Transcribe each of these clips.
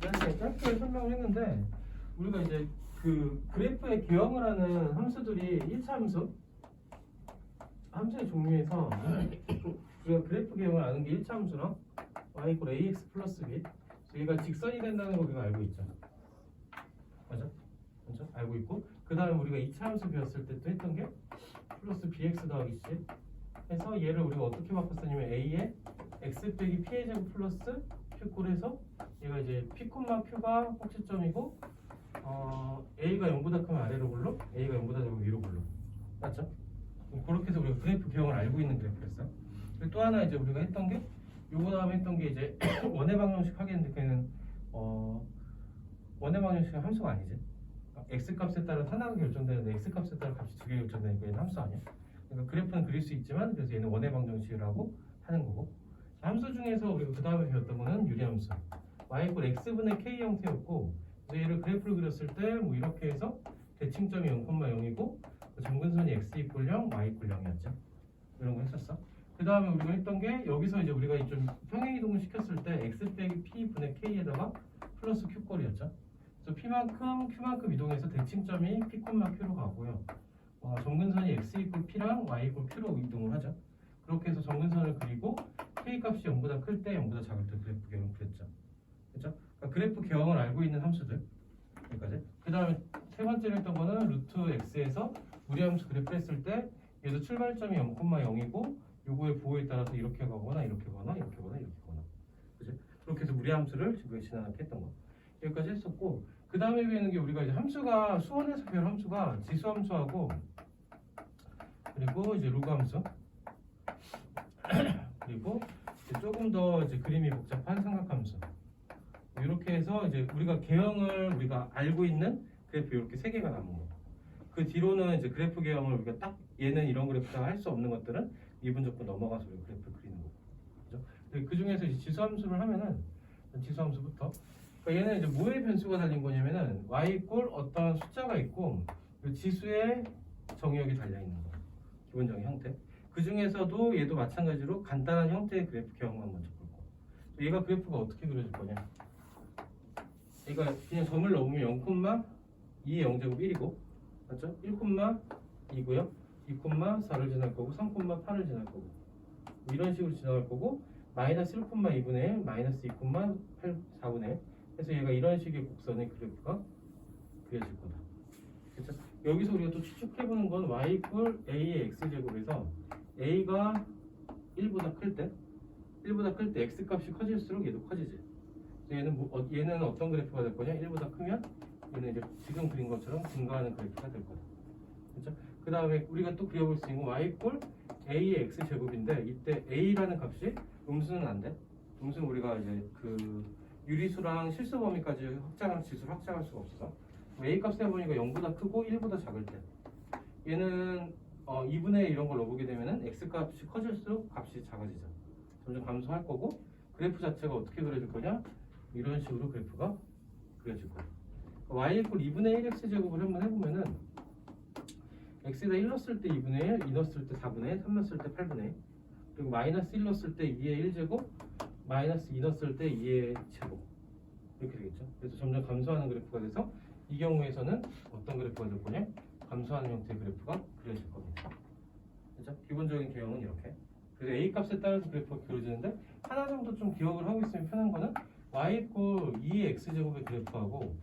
이렇게 짧게 설명을 했는데 우리가 이제 그 그래프의 개형을 하는 함수들이 1차 함수의 종류에서 우리가 그래프 개형을 아는 게 1차 함수랑 y 이퀄 ax 플러스 b 얘가 직선이 된다는 거 우리가 알고 있죠. 맞아? 맞죠? 알고 있고 그 다음에 우리가 2차 함수 배웠을 때 또 했던 게 플러스 bx 더하기 c 해서 얘를 우리가 어떻게 바꿨었냐면 a에 x 빼기 p의 제곱 플러스 q꼴 해서 얘가 이제 p, q가 꼭지점이고 a가 0보다 크면 아래로 굴러 a가 0보다 작으면 위로 굴러. 맞죠? 그렇게 해서 우리가 그래프 개형을 알고 있는 그래프였어요. 그리고 또 하나 이제 우리가 했던 게 요거 다음에 했던 게 이제 원의 방정식 하겠는데 걔는 원의 방정식은 함수가 아니지. x 값에 따라 하나가 결정되는데 x 값에 따라 값이 두 개 결정되니까 얘는 함수 아니야. 그러니까 그래프는 그릴 수 있지만 그래서 얘는 원의 방정식이라고 하는 거고. 함수 중에서 우리가 그 다음에 배웠던 거는 유리함수. y 이퀄 x분의 k 형태였고 그래서 얘를 그래프를 그렸을 때 뭐 이렇게 해서 대칭점이 0,0이고 점근선이 x 이퀄 0, y 이퀄 0이었죠. 이런 거 했었어. 그 다음에 우리가 했던 게 여기서 이제 우리가 좀 평행이동을 시켰을 때 x 빼기 p 분의 k에다가 플러스 q꼴이었죠. 그래서 p만큼 q만큼 이동해서 대칭점이 p, q로 가고요. 점근선이 x 이퀄 p랑 y 이퀄 q로 이동을 하죠. 그렇게 해서 점근선을 그리고 k 값이 0보다 클 때 0보다 작을 때 그래프 개형을 그렸죠. 그렇죠? 그러니까 그래프 개형을 알고 있는 함수들 여기까지. 그 다음에 세 번째로 했던 거는 루트 x에서 무리함수 그래프 했을 때 얘도 출발점이 0,0이고 요거의 부호에 따라서 이렇게 가거나 이렇게 가거나 이렇게 가거나 이렇게 가거나 그지? 그렇게 해서 무리함수를 지금 지난하게 했던 거 여기까지 했었고 그 다음에 배우는 게 우리가 이제 함수가 수원에서 배운 함수가 지수함수하고 그리고 이제 로그함수 그리고 이제 조금 더 이제 그림이 복잡한 삼각함수 이렇게 해서 이제 우리가 개형을 우리가 알고 있는 그래프 이렇게 세 개가 남은 거. 그 뒤로는 이제 그래프 개형을 우리가 딱 얘는 이런 그래프가 할 수 없는 것들은 미분 적분 넘어가서 우리가 그래프를 그리는 거고. 그죠? 그 중에서 이제 지수함수를 하면은 지수함수부터 그러니까 얘는 이제 뭐의 변수가 달린 거냐면은 y 이꼴 어떤 숫자가 있고 그 지수의 정의역이 달려 있는 거. 기본적인 형태. 그 중에서도 얘도 마찬가지로 간단한 형태의 그래프 개형만 먼저 볼 거. 얘가 그래프가 어떻게 그려질 거냐? 얘가 그냥 점을 넣으면 0,2의 0제곱 1이고 맞죠? 1,2고요 2,4를 지날 거고 3,8을 지날 거고 이런 식으로 지나갈 거고 마이너스 1,2분의 1 마이너스 2,4분의 1 그래서 얘가 이런 식의 곡선의 그래프가 그려질 거다. 그렇죠? 여기서 우리가 또 추측해보는 건 y 이퀄 a의 x제곱에서 a가 1보다 클 때 x 값이 커질수록 얘도 커지지. 얘는 어떤 그래프가 될 거냐? 1보다 크면 얘는 이제 지금 그린 것처럼 증가하는 그래프가 될 거다. 그렇죠? 그 다음에 우리가 또 그려볼 수 있는 건 y 이퀄 a의 x제곱인데 이때 a라는 값이 음수는 안 돼. 음수는 우리가 이제 그 유리수랑 실수 범위까지 확장할 지수를 확장할 수가 없어서 a 값 세보니까 0보다 크고 1보다 작을 때 얘는 2분의 1 이런 걸 넣어보게 되면은 x 값이 커질수록 값이 작아지죠. 점점 감소할 거고 그래프 자체가 어떻게 그려질 거냐? 이런 식으로 그래프가 그려질 거예요. y 이퀄 2분의 1 x제곱을 한번 해보면은 x에다 1 넣었을 때 2분의 1, 2 넣었을 때 4분의 1, 3 넣었을 때 8분의 1 그리고 마이너스 1 넣었을 때 2의 1제곱 마이너스 2 넣었을 때 2의 제곱 이렇게 되겠죠. 그래서 점점 감소하는 그래프가 돼서 이 경우에서는 어떤 그래프가 될 거냐? 감소하는 형태의 그래프가 그려질 겁니다. 그렇죠? 기본적인 개형은 이렇게. 그래서 a 값에 따라서 그래프가 그려지는데 하나 정도 좀 기억을 하고 있으면 편한 거는 y 이퀄 2의 x제곱의 그래프하고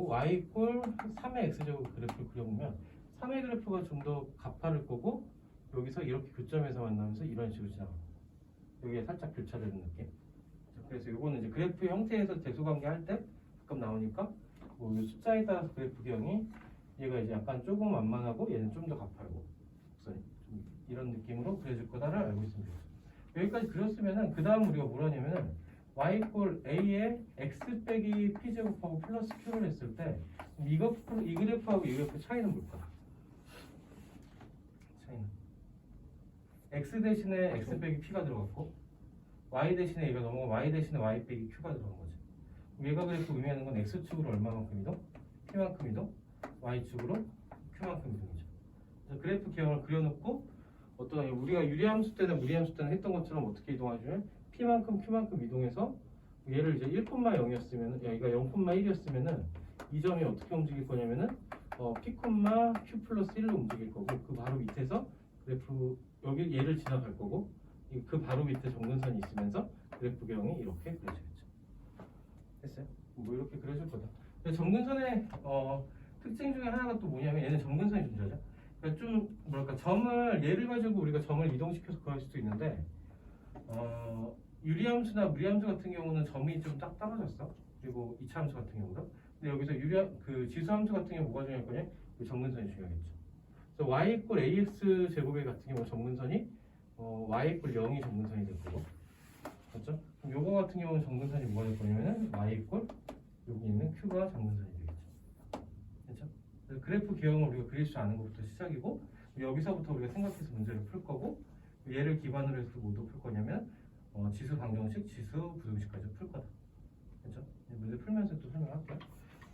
y 이퀄 3의 x제곱 그래프를 그려보면 3의 그래프가 좀 더 가파를 거고 여기서 이렇게 교점에서 만나면서 이런 식으로 지나가요. 여기에 살짝 교차되는 느낌. 그래서 이거는 이제 그래프 형태에서 대소관계 할 때 가끔 나오니까 뭐 숫자에 따라서 그래프 개형이 얘가 이제 약간 조금 완만하고 얘는 좀 더 가파르고 이런 느낌으로 그려질 거다를 알고 있으면 돼요. 여기까지 그렸으면은 그 다음 우리가 뭘 하냐면은 y 이퀄 a에 x 빼기 p 제곱하고 플러스 q를 했을 때 이 그래프하고 이 그래프 차이는 뭘 거야? 차이는 x 대신에 x 빼기 p가 들어갔고 y 대신에 얘가 넘어가 y 대신에 y 빼기 q가 들어간 거지. 얘가 그래프 의미하는 건 x축으로 얼마만큼 이동? p만큼 이동? y축으로 q만큼 이동이죠. 그래서 그래프 개형을 그려놓고 어떤 우리가 유리함수 때나 무리함수 때는 했던 것처럼 어떻게 이동하냐면 P만큼 Q만큼 이동해서 얘를 이제 1,0이었으면 여기가 0,1이었으면은 이 점이 어떻게 움직일 거냐면은 P, Q 플러스 1로 움직일 거고 그 바로 밑에서 그래프 여기 얘를 지나갈 거고 그 바로 밑에 정근선이 있으면서 그래프 개형이 이렇게 그려지겠죠. 됐어요? 뭐 이렇게 그려질 거다. 근데 정근선의 특징 중에 하나가 또 뭐냐면 얘는 정근선이 존재하죠. 그러니까 좀 뭐랄까 점을 얘를 가지고 우리가 점을 이동시켜서 구할 수도 있는데 유리함수나 무리함수 같은 경우는 점이 좀 딱 떨어졌어. 그리고 이차함수 같은 경우도. 근데 여기서 그 지수함수 같은 경우 뭐가 중요할 거냐? 그 정근선이 중요하겠죠. 그래서 y 이퀄 ax 제곱의 같은 경우 정근선이 y 이퀄 0이 정근선이 될 거고, 맞죠? 그럼 요거 같은 경우는 정근선이 뭐가 될 거냐면은 y 이퀄 여기 있는 q가 정근선이 되겠죠. 그렇죠? 그래서 그래프 개형을 우리가 그릴 줄 아는 것부터 시작이고 여기서부터 우리가 생각해서 문제를 풀 거고 얘를 기반으로 해서 뭐도 풀 거냐면 지수 방정식, 지수 부등식까지 풀 거다. 그렇죠? 문제 풀면서 또 설명할게요.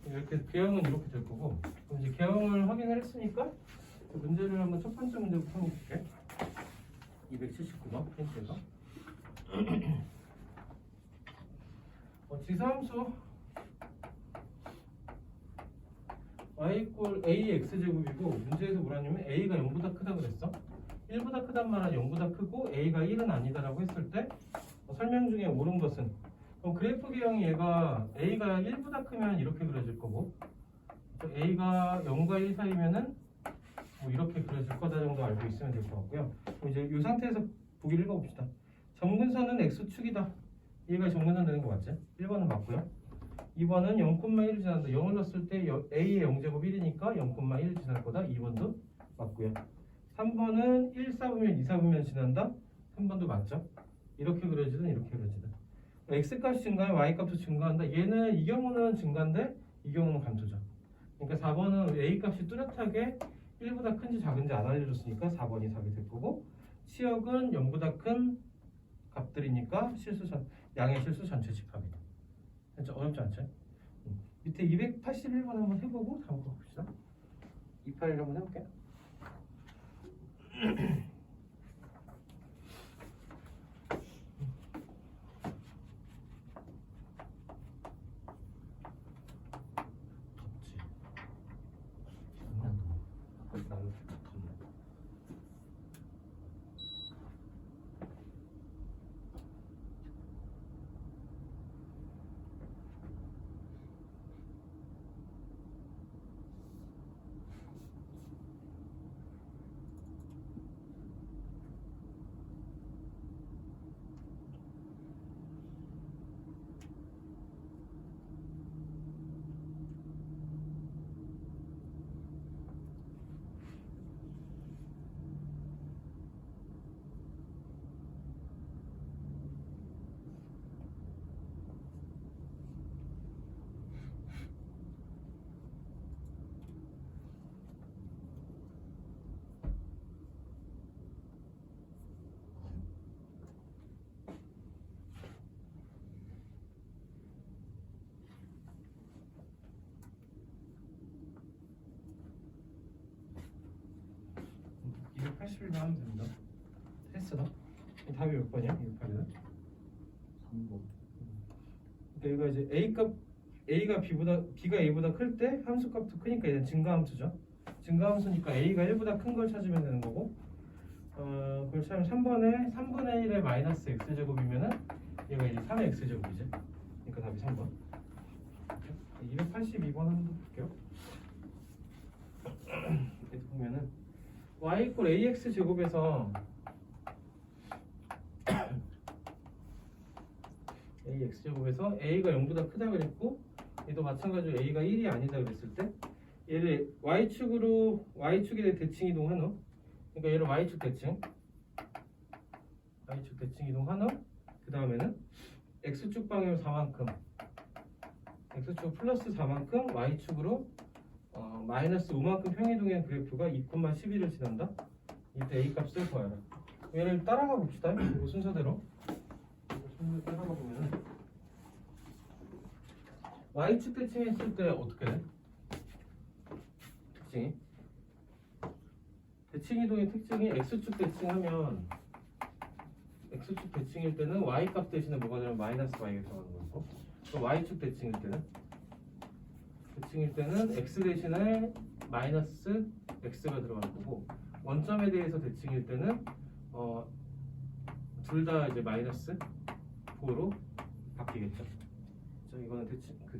이렇게 개형은 이렇게 될 거고 그럼 이제 개형을 확인을 했으니까 문제를 한번 첫 번째 문제부터 풀어볼게. 279번 펜스에서 지수함수 y 이퀄 ax 제곱이고 문제에서 뭐라냐면 a가 0보다 크다 그랬어. 1보다 크단 말은 0보다 크고 a가 1은 아니다라고 했을 때 설명 중에 옳은 것은 그럼 그래프 개형이 얘가 a가 1보다 크면 이렇게 그려질 거고 a가 0과 1 사이면은 뭐 이렇게 그려질 거다 정도 알고 있으면 될 것 같고요. 그럼 이제 이 상태에서 보기를 읽어봅시다. 정근선은 x축이다. 얘가 정근선 되는 거 맞지? 1번은 맞고요. 2번은 0,1을 지난다. 0을 넣었을 때 a의 0제곱 1이니까 0,1을 지날 거다. 2번도 맞고요. 3번은 1, 4분면 2, 4분면 지난다. 3번도 맞죠? 이렇게 그려지든 이렇게 그려지든 x값이 증가하면 y값도 증가한다. 얘는 이 경우는 증가인데 이 경우는 감소죠. 그러니까 4번은 a값이 뚜렷하게 1보다 큰지 작은지 안 알려줬으니까 4번이 답이 될 거고 치역은 0보다 큰 값들이니까 양의 실수 전체 집합이다. 진짜 어렵지 않죠? 밑에 281번 한번 해보고 다음 거 봅시다. 281 한번 해볼게. 덥지? 나는 덥네. 음, 281번 하면 됩니다. 했어? 답이 몇 번이야? 281은? 3번. 그러니까 이거 이제 A가 B가 A보다 클 때 함수값도 크니까 얘는 증가함수죠. 증가함수니까 A가 1보다 큰 걸 찾으면 되는 거고 그걸 찾으면 3번에 3분의 1의 마이너스 X제곱이면은 얘가 이제 3의 X제곱이지. 그러니까 답이 3번. 282번 한번 볼게요. 이렇게 보면은 y 이퀄 ax 제곱에서 ax 제곱에서 a가 0보다 크다 그랬고 얘도 마찬가지로 a가 1이 아니다 그랬을 때 얘를 y축에 대해 대칭 이동한 후 그러니까 얘를 y축 대칭 이동한 후 그 다음에는 x축 방향 4만큼 x축 플러스 4만큼 y축으로 마이너스 5만큼 평이동의 그래프가 2,11을 지난다. 이때 a 값을 구하라. 얘를 따라가 봅시다. 이거 순서대로 따라가 보면 y축 대칭했을 때 어떻게 돼? 대칭 이동의 특징이 x축 대칭하면 x축 대칭일 때는 y 값 대신에 뭐가 되면 마이너스 y가 들어가는 거고, 또 y축 대칭일 때는 x 대신에 마이너스 x가 들어갈 거고, 원점에 대해서 대칭일 때는 둘 다 이제 마이너스 9로 바뀌겠죠. 자, 이거는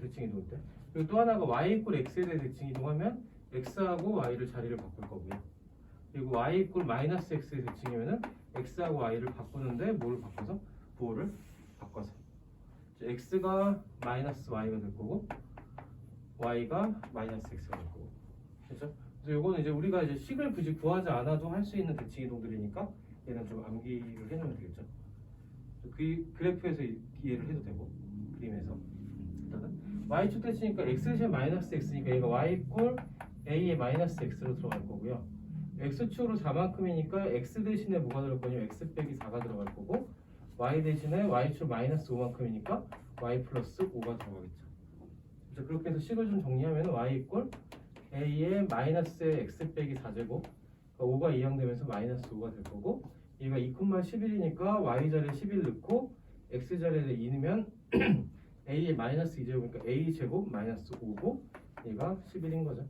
대칭 이동일 때. 그리고 또 하나가 y 이퀄 x에 대해 대칭 이동하면 x하고 y를 자리를 바꿀 거고요. 그리고 y 이퀄 마이너스 x에 대칭이면은 x하고 y를 바꾸는데 뭘 바꿔서? 부호를 바꿔서. x가 마이너스 y가 될 거고 y가 마이너스 x가 될 거고. 그렇죠? 그래서 요거는 이제 우리가 이제 식을 굳이 구하지 않아도 할 수 있는 대칭 이동들이니까 얘는 좀 암기를 해놓으면 되겠죠. 그 그래프에서 이해를 해도 되고 그림에서. 일단은 y축 대칭이니까 x 대신 마이너스 x니까 얘가 y 이퀄 a의 마이너스 x로 들어갈 거고요. x축으로 4만큼이니까 x 대신에 뭐가 들어갈 거냐면 x 빼기 4가 들어갈 거고, y 대신에 y축 마이너스 5만큼이니까 y 플러스 5가 들어가겠죠. 자, 그렇게 해서 식을 좀 정리하면 y 이퀄 a의 마이너스의 x 빼기 4제곱, 그러니까 5가 이항되면서 마이너스 5가 될 거고, 얘가 2,11이니까 y 자리에 11 넣고 x 자리에 2 넣으면 a의 마이너스 2제곱이니까 a 제곱 마이너스 5고 얘가 11인 거죠.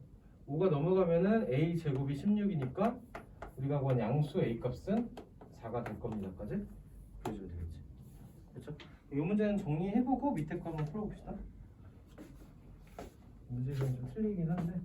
5가 넘어가면은 a 제곱이 16이니까 우리가 구한 양수 a 값은 4가 될 겁니다까지 보여주면 되겠지. 그렇죠? 이 문제는 정리해보고 밑에 거 한번 풀어봅시다. 문제는 좀 틀리긴 한데.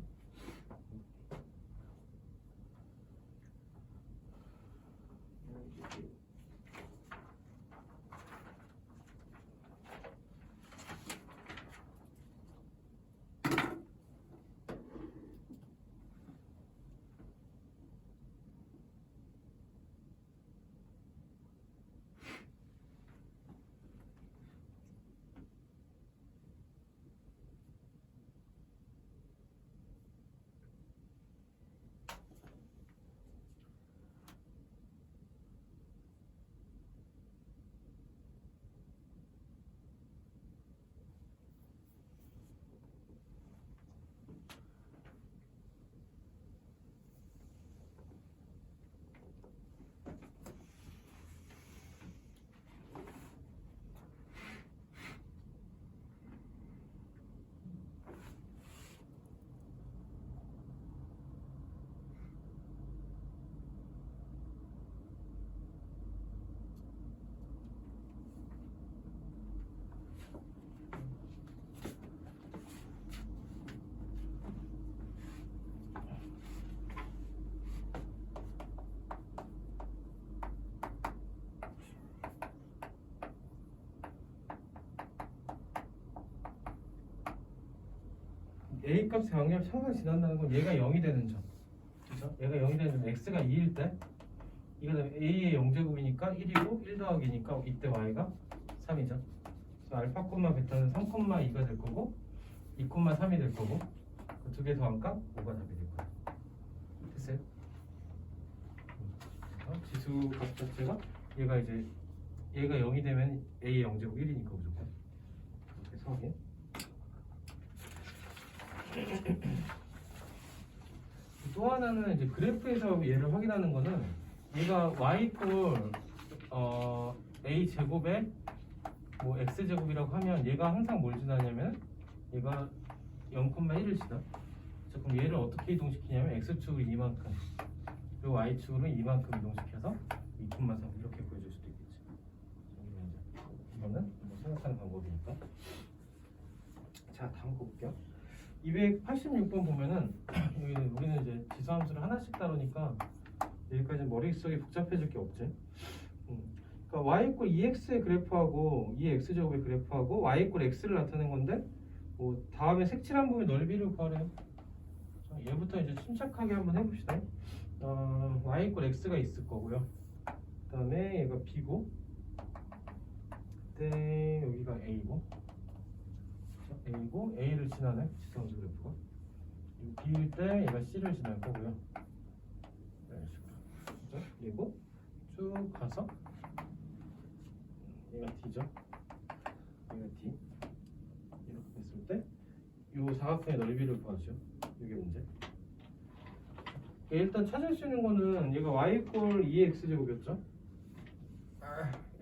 a 값의 영역이 항상 지난다는 건 얘가 0이 되는 점. 그렇죠? 얘가 0이 되는 점, x가 2일 때 이거 a의 0제곱이니까 1이고 1 더하기니까 이때 y가 3이죠. 그래서 알파, 베타는 3,2가 될 거고 2,3이 될 거고 그 두 개 더한 값 5가 답이 될 거예요. 됐어요? 지수 값 자체가 얘가 0이 되면 a의 0제곱 1이니까 무조건 이렇게 해서 확인. 또 하나는 이제 그래프에서 얘를 확인하는 거는 얘가 y 이퀄 a 제곱에 뭐 x 제곱이라고 하면 얘가 항상 뭘 지나냐면 얘가 0,1을 지나. 자, 그럼 얘를 어떻게 이동시키냐면 x축으로 이만큼 그리고 y축으로 이만큼 이동시켜서 2,3 이렇게 보여줄 수도 있겠지. 이거는 뭐 생각하는 방법이니까. 자, 다음 거 볼게요. 286번 보면은 우리는 이제 지수함수를 하나씩 다루니까 여기까지 머릿속에 복잡해질 게 없지. 그러니까 y 이퀄 2x의 그래프하고 2x제곱의 그래프하고 y 이퀄 x를 나타낸 건데 뭐 다음에 색칠한 부분의 넓이를 구하래요. 자, 얘부터 이제 침착하게 한번 해봅시다. y 이퀄 x가 있을 거고요. 그 다음에 얘가 b고 그때 여기가 a고 A고 A를 지나네 지수함수 그래프가. B일 때 얘가 C를 지날 거고요. 이런 식으로. 그리고 쭉 가서 얘가 D죠. 얘가 D. 이렇게 됐을 때 이 사각형의 넓이를 구하죠. 이게 문제. 일단 찾을 수 있는 거는 얘가 y 이퀄 2x 제곱이었죠.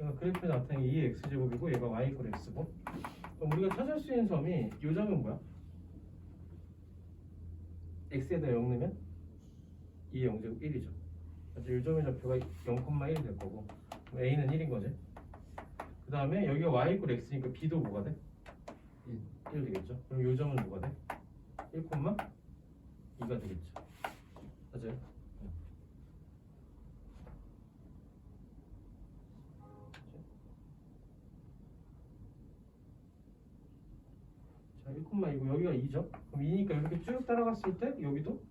얘가 그래프에 나타낸 2x제곱이고 얘가 y 이퀄 x고. 그럼 우리가 찾을 수 있는 점이 이 점은 뭐야? x에다 0 넣으면 2의 0제곱 1이죠. 그래서 이 점의 좌표가 0,1이 될 거고, 그럼 a는 1인 거지. 그 다음에 여기가 y 이퀄 x니까 b도 뭐가 돼? 1 되겠죠. 그럼 이 점은 뭐가 돼? 1,2가 되겠죠. 맞아요? 자, 1,2고 여기가 2죠. 그럼 2니까 이렇게 쭉 따라갔을 때 여기도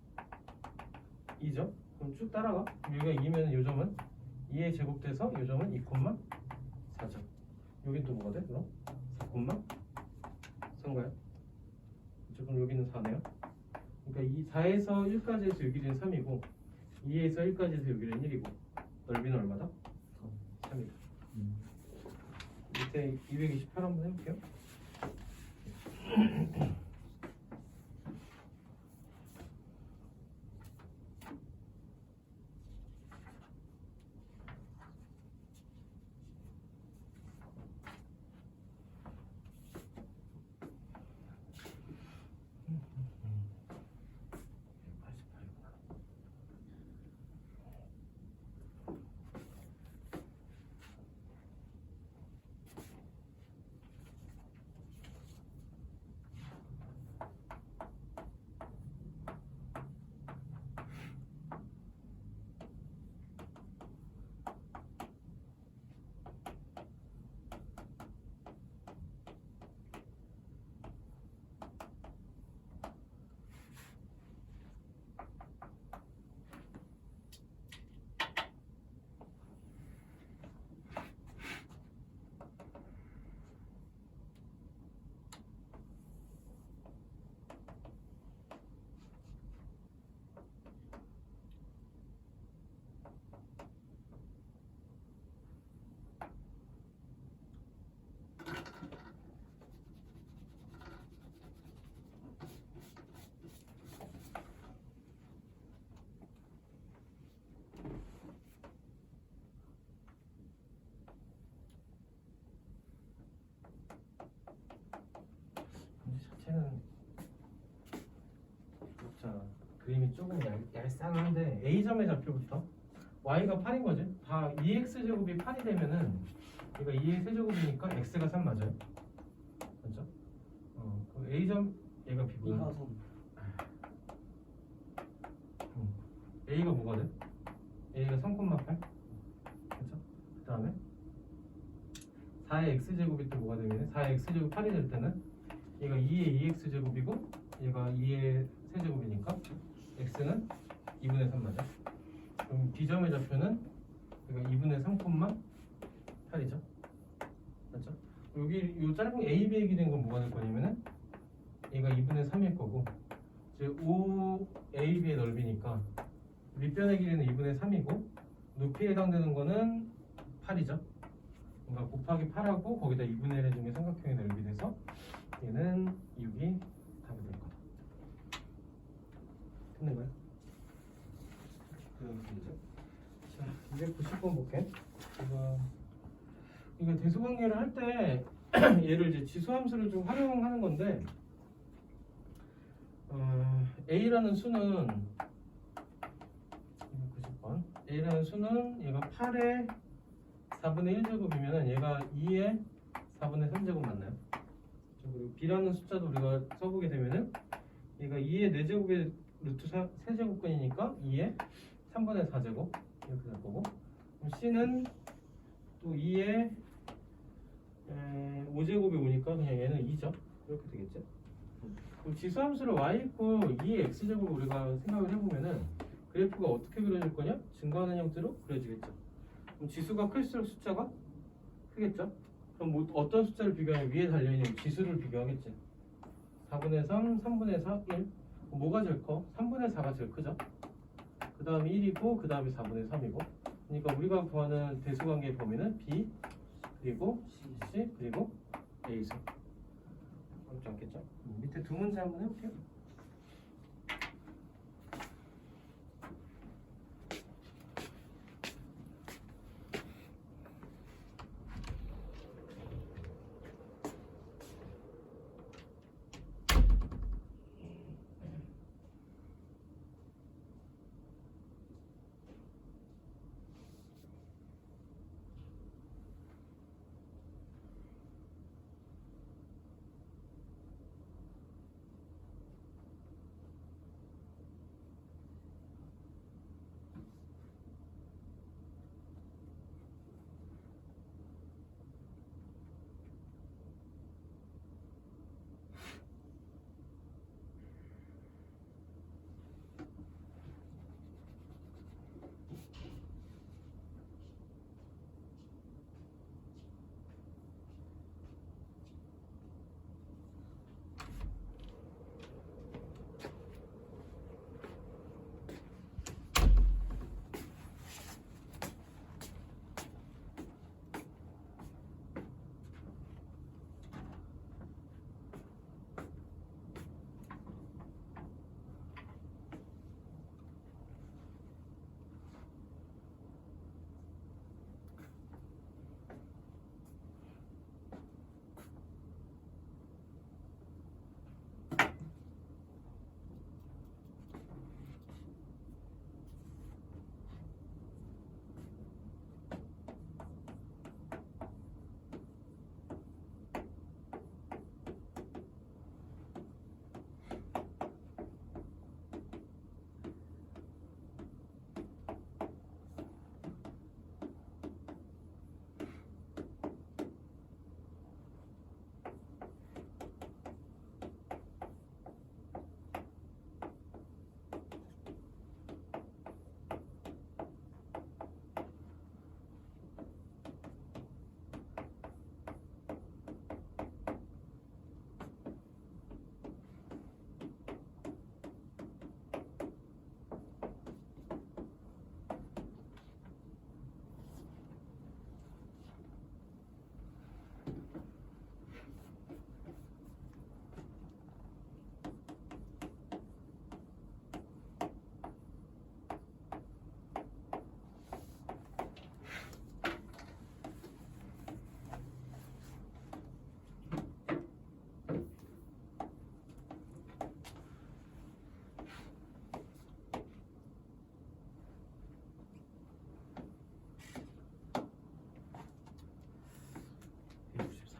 2죠. 그럼 쭉 따라가. 그럼 여기가 2면 이 점은 2의 제곱돼서 이 점은 2,4죠. 여긴 또 뭐가 돼? 그럼 4,3인가요? 그렇죠. 그럼 여기는 4네요. 그러니까 이 4에서 1까지 해서 여기는 3이고 2에서 1까지 해서 여기는 1이고 넓이는 얼마다? 3이다. 밑에 228 한번 해볼게요. 자체는 자 그림이 조금 얄쌍한데 A점의 좌표부터 y가 8인 거지. 다 2x제곱이 8이 되면은 얘가 2의 세제곱이니까 x가 3 맞아요. 맞죠? 그 A점 얘가 b구나. A가 뭐가 돼? A가 3,8 그렇죠? 그 다음에 4의 x제곱이 또 뭐가 되면 4의 x제곱 8이 될 때는 얘가 2의 2x제곱이고 얘가 2의 세제곱이니까 x는 2분의 3 맞아. 그럼 B점의 좌표는 얘가 2분의 3,8이죠. 맞죠? 여기 요 짧은 AB의 길이인 건 뭐가 될 거냐면은 얘가 2분의 3일 거고 이제 OAB의 넓이니까 밑변의 길이는 2분의 3이고 높이에 해당되는 거는 8이죠. 그러니까 곱하기 8하고 거기다 2분의 1 해주면 삼각형의 넓이 돼서 얘는 6이 답이 될 거다. 끝낸 거야? 자, 290번 볼게. 이거 대수관계를 할 때 얘를 이제 지수함수를 좀 활용하는 건데 A라는 수는 290번 A라는 수는 얘가 8의 4분의 1제곱이면 얘가 2의 4분의 3제곱 맞나요? 그리고 B라는 숫자도 우리가 써보게 되면은 얘가 2의 4제곱의 루트 3제곱근이니까 2의 3분의 4제곱 이렇게 될 거고, 그럼 C는 또 2의 5제곱이 오니까 그냥 얘는 2죠. 이렇게 되겠죠. 그럼 지수함수를 y 이퀄 2의 x제곱을 우리가 생각을 해보면은 그래프가 어떻게 그려질 거냐? 증가하는 형태로 그려지겠죠. 그럼 지수가 클수록 숫자가 크겠죠. 그럼 뭐 어떤 숫자를 비교하면 위에 달려있는 지수를 비교하겠지. 4분의 3, 3분의 4, 1. 뭐가 제일 커? 3분의 4가 제일 크죠. 그 다음에 1이고 그 다음에 4분의 3이고. 그러니까 우리가 구하는 대수관계의 범위는 B 그리고 C 그리고 A수. 어렵지 않겠죠? 밑에 두 문제 한번 해볼게요.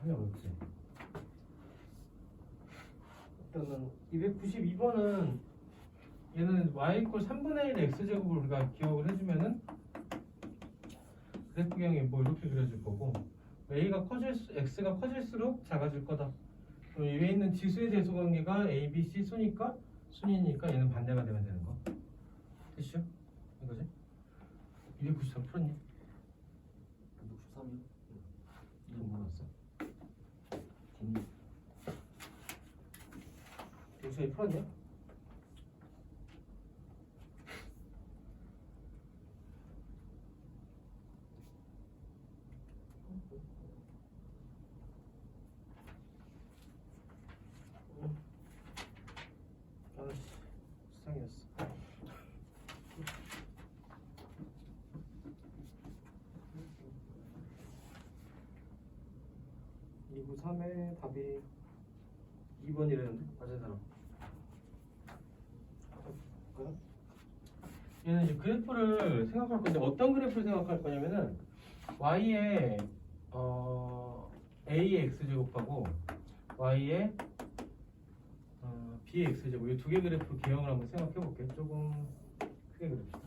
참이 어렵지. 일단은 292번은 얘는 y 이퀄 3분의 1 x제곱을 우리가 기억을 해주면은 그래프경이 뭐 이렇게 그려질 거고 x가 커질수록 작아질 거다. 그럼 위에 있는 지수의 대소 관계가 a, b, c 수니까 순이니까 얘는 반대가 되면 되는 거. 됐죠? 이거지? 293 풀었니? 293이요? 이거 뭐였어? 요새 풀었냐? 아씨, 수상이었어. 293의 답이 2번이라는데 맞은 사람. 얘는 이제 그래프를 생각할 건데 어떤 그래프를 생각할 거냐면은 y에 a의 x제곱하고 y에 b의 x제곱 이 두 개 그래프 기형을 한번 생각해 볼게요. 조금 크게 그립시다.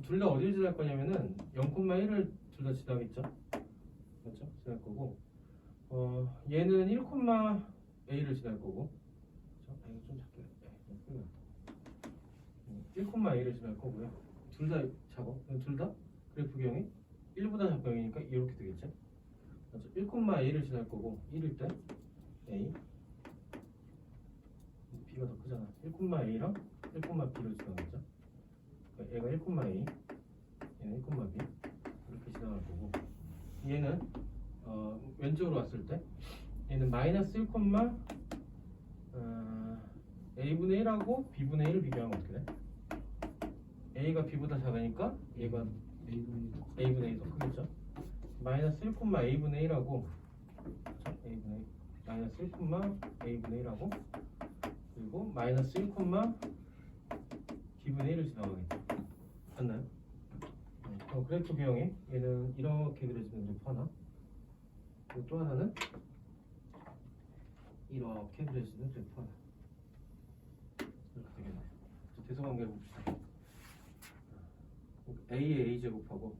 둘 다 어디를 지날 거냐면은 0,1을 둘 다 지나겠죠? 맞죠? 지날 거고 얘는 1,a를 지날 거고 그렇죠? 이거 좀 작게 1,a를 지날 거고요. 둘 다 작어. 둘 다 그래프 기형이 1보다 작고 0이니까 이렇게 되겠죠? 맞죠? 1,a를 지날 거고 1일 때 a b가 더 크잖아. 1,a랑 1,b를 지나갔죠? 그러니까 얘가 1,a 얘는 1,b 이렇게 지나갈 거고 얘는 왼쪽으로 왔을 때 얘는 마이너스 1, a분의 1하고 b분의 1을 비교하면 어떻게 돼? a가 b보다 작으니까 얘가 a분의 1이 더 크겠죠? 마이너스 1, a분의 1하고 a분의 마이너스 1, a분의 1하고 그리고 마이너스 1, b분의 1을 지나가겠죠? 맞나요? 그럼 그래프 기형이 얘는 이렇게 그려지는 루프 하나 그리고 또 하나는 이렇게 그려지는 그래프 하나 이렇게 되겠네요. 대소관계를 봅시다. a의 a제곱하고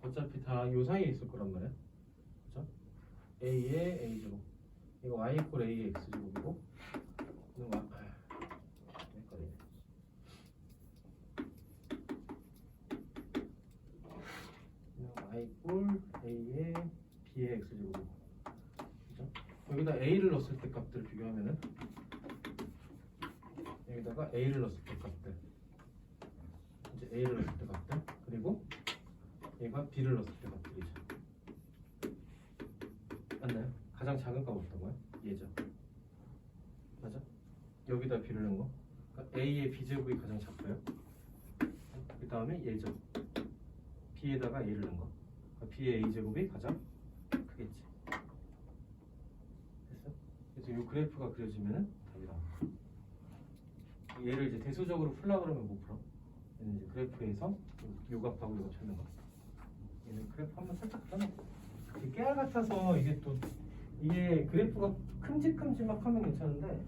어차피 다 요 사이에 있을 거란 말이야. 그죠? a의 a제곱 이거 y 이퀄 a의 x제곱이고 이거 헷갈리네. y 이퀄 a의 b의 x제곱이고 그죠? 여기다 a를 넣었을 때 값들을 비교하면은 여기다가 a를 넣었을 때 값들 이제 a를 넣었을 때 값들 그리고 얘가 b를 넣었을 때 값들이죠. 맞나요? 가장 작은 값 어떤 거야? 얘죠. 맞아? 여기다 b를 넣은 거. 그러니까 a의 b제곱이 가장 작고요. 그 다음에 얘죠. b에다가 a를 넣은 거. 그러니까 b의 a제곱이 가장 크겠지. 됐어? 그래서 이 그래프가 그려지면은 답이 나와. 얘를 이제 대수적으로 풀라 그러면 못 풀어. 얘는 이제 그래프에서 요 값하고 이거 찾는 거. 얘는 그래프 한번 살짝 떠놓고. 깨알 같아서 이게 또 이게 그래프가 큼직큼직하면 괜찮은데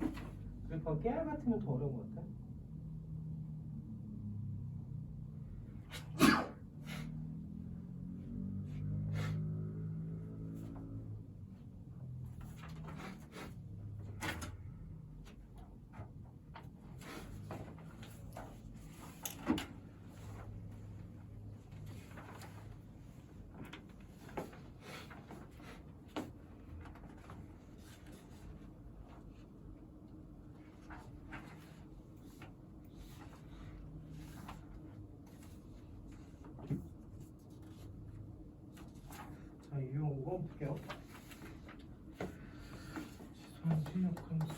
그래프가 깨알 같으면 더 어려운 것 같아. 자, 이용고 볼게요. 지수함수 역함수.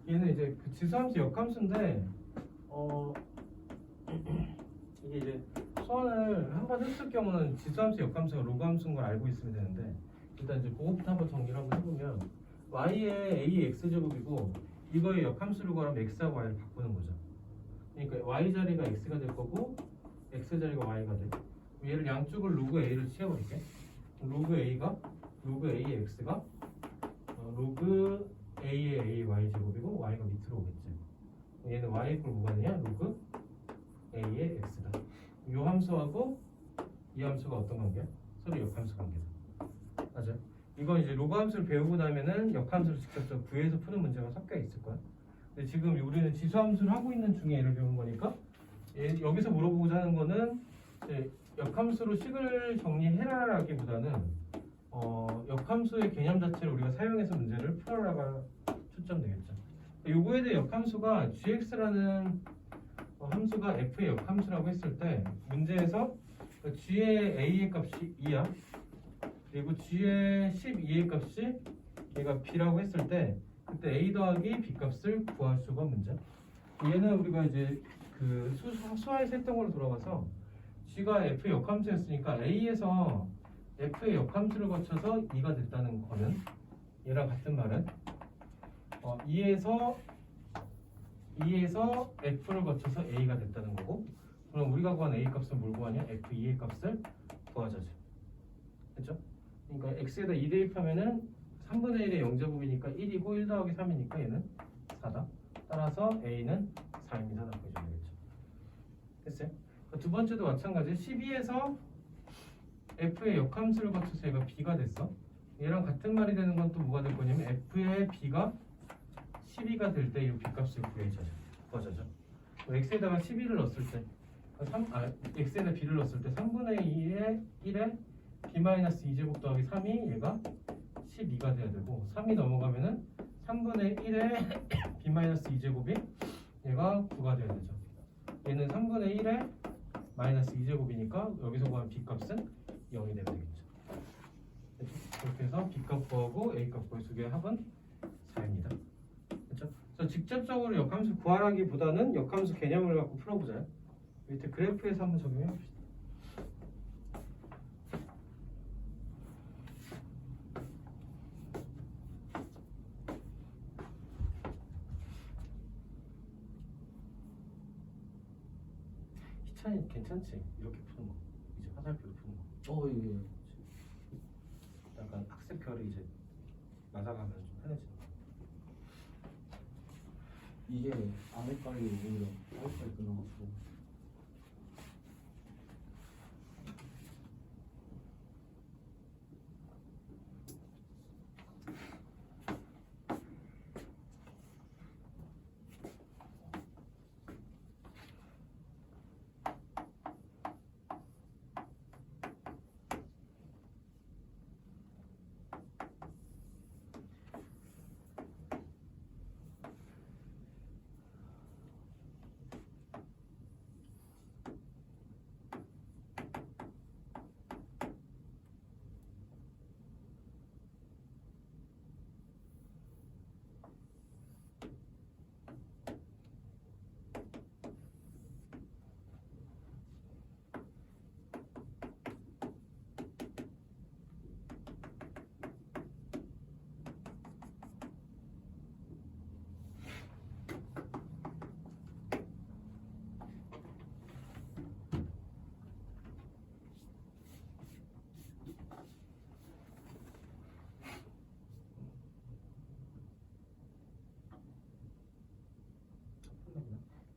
얘는 이제 그 지수함수 역함수인데 이게 이제 수원을 한 번 했을 경우는 지수함수 역함수가 로그함수인 걸 알고 있으면 되는데 일단 이제 그거부터 한번 정리를 한번 해보면 y의 a x제곱이고 이거의 역함수를 구하면 x하고 y를 바꾸는 거죠. 그러니까 y 자리가 x가 될 거고 x 자리가 y가 돼. 얘를 양쪽을 로그 a를 씌워버릴게. 로그 a가 로그 a의 x가 로그 a의 a y 제곱이고 y가 밑으로 오겠지. 얘는 y 이퀄 뭐가 되냐? 로그 a의 x다. 이 함수하고 이 함수가 어떤 관계야? 서로 역함수 관계다. 맞아. 이거 이제 로그 함수를 배우고 나면은 역함수를 직접 구해서 푸는 문제가 섞여 있을 거야. 근데 지금 우리는 지수 함수를 하고 있는 중에 얘를 배운 거니까 여기서 물어보고자 하는 거는 이제 역함수로 식을 정리해라라기보다는 역함수의 개념 자체를 우리가 사용해서 문제를 풀어라가 초점되겠죠. 요거에 대해 역함수가 gx라는 함수가 f의 역함수라고 했을 때 문제에서 g의 a의 값이 2야. 그리고 g의 12의 값이 얘가 b라고 했을 때 그때 a 더하기 b 값을 구할 수가 문제. 얘는 우리가 이제 그 수화에서 했던 걸로 돌아가서 g가 f의 역함수였으니까 a에서 f의 역함수를 거쳐서 2가 됐다는 거는 얘랑 같은 말은 2에서 f를 거쳐서 a가 됐다는 거고, 그럼 우리가 구한 a 값은 뭘 구하냐? f2의 값을 구하자죠. 그렇죠? 그러니까 x에다 2 대입하면은 3분의 1의 0제곱이니까 1이고 1 더하기 3이니까 얘는 4다. 따라서 a는 4입니다. 라고 해주면 되겠죠. 됐어요? 두 번째도 마찬가지. 12에서 f의 역함수를 거쳐서 얘가 b가 됐어. 얘랑 같은 말이 되는 건 또 뭐가 될 거냐면 f의 b가 12가 될 때 이 b값을 구해자죠. x에다가 12를 넣었을 때 x에다 b를 넣었을 때 3분의 2의 1에 b-2제곱 더하기 3이 얘가 12가 돼야 되고, 3이 넘어가면은 3분의 1에 b-2제곱이 얘가 9가 돼야 되죠. 얘는 3분의 1에 마이너스 2제곱이니까 여기서 구한 b값은 0이 되면 되겠죠. 그렇게 해서 b값 구하고 a값 구할 수 있는 합은 4입니다. 그렇죠? 그래서 직접적으로 역함수 구하라기보다는 역함수 개념을 갖고 풀어보자요. 밑에 그래프에서 한번 적용해 봅시다. 희찬이 괜찮지? 이렇게 푸는 거. 이제 화살표로 푸는 거. 예. 약간 학습결이 이제 맞아가면 좀 편해지는 거. 이게 안 헷갈리고 오히려 빨리빨리 끝나가지고.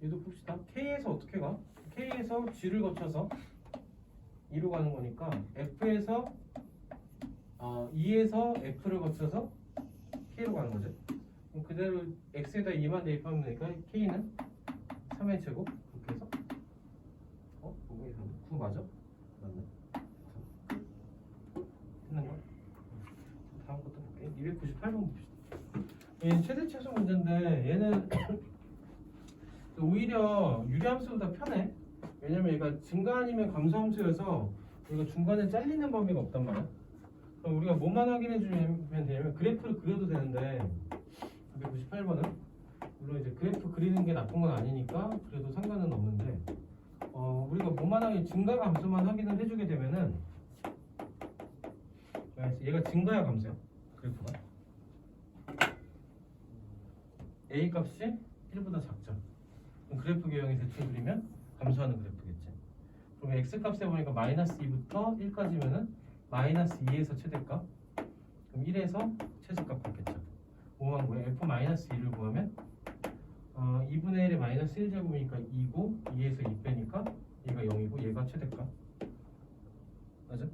얘도 봅시다. K에서 어떻게 가? K에서 G를 거쳐서 2로 가는 거니까 F에서 2에서 F를 거쳐서 K로 가는 거죠. 그럼 그대로 X에다 2만 대입하면 되니까 K는 3의 제곱 그렇게 해서 뭐가 이상해? 9 맞아? 맞네. 끝난 거? 다음 것도 볼게. 298번 봅시다. 얘는 최대 최소 문제인데 얘는 오히려 유리함수보다 편해. 왜냐면 얘가 증가 아니면 감소 함수여서 우리가 중간에 잘리는 범위가 없단 말이야. 그럼 우리가 뭐만 확인해 주면 되냐면 그래프를 그려도 되는데 298번은 물론 이제 그래프 그리는 게 나쁜 건 아니니까 그래도 상관은 없는데 우리가 뭐만 하긴 증가 감소만 확인을 해주게 되면은 얘가 증가야 감소야 그래프가 A 값이 1보다 작죠. 그래프 개형이 대충 그리면 감소하는 그래프겠지. 그러면 x 값에 보니까 마이너스 2부터 1까지면은 마이너스 2에서 최대값, 그럼 1에서 최소값 받겠죠. 뭐한 거예요? f 마이너스 2를 구하면 2분의 1의 마이너스 1제곱이니까 2고 2에서 2 빼니까 얘가 0이고 얘가 최대값. 맞아?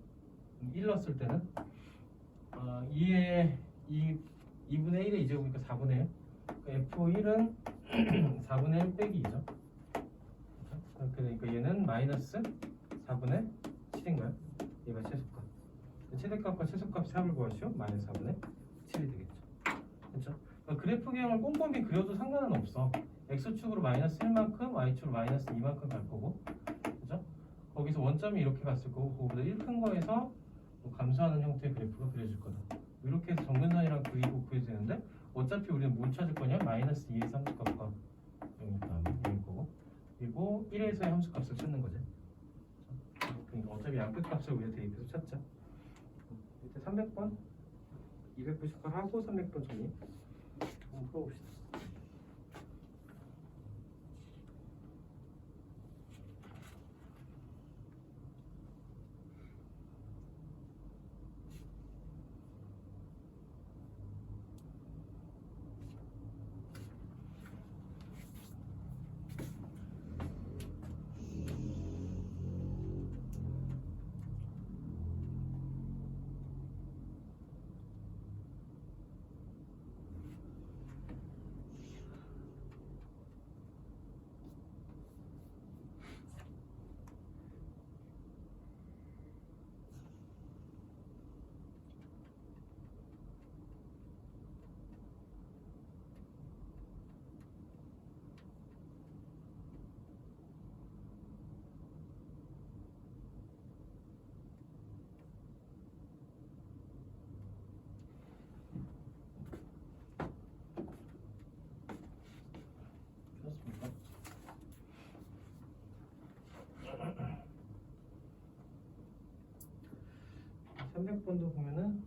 1 넣었을 때는 2분의 1의 2제곱이니까 4분의 1. F1은 4분의 1 빼기 2죠. 그러니까 얘는 마이너스 4분의 7인가요? 얘가 최소값. 최대값과 최소값 합을 구하시오. 마이너스 4분의 7이 되겠죠. 그렇죠? 그러니까 그래프 개형을 꼼꼼히 그려도 상관은 없어. x축으로 마이너스 1만큼, y축으로 마이너스 2만큼 갈 거고, 그렇죠? 거기서 원점이 이렇게 갔을 거고, 그거보다 1 큰 거에서 뭐 감소하는 형태의 그래프가 그려질 거다. 이렇게 해서 정근선이랑 그리고 그려야 되는데, 어차피 우리는 뭘 찾을 거냐? 마이너스 2의 함수값과 0일 다음에 0일 거고, 그리고 1에서의 함수값을 찾는 거지. 그러니까 어차피 양끝값을 우리가 대입해서 찾자. 이때 300번, 298 하고 300번 정리. 한번 풀어봅시다. 그렇습니까? 300번도 보면은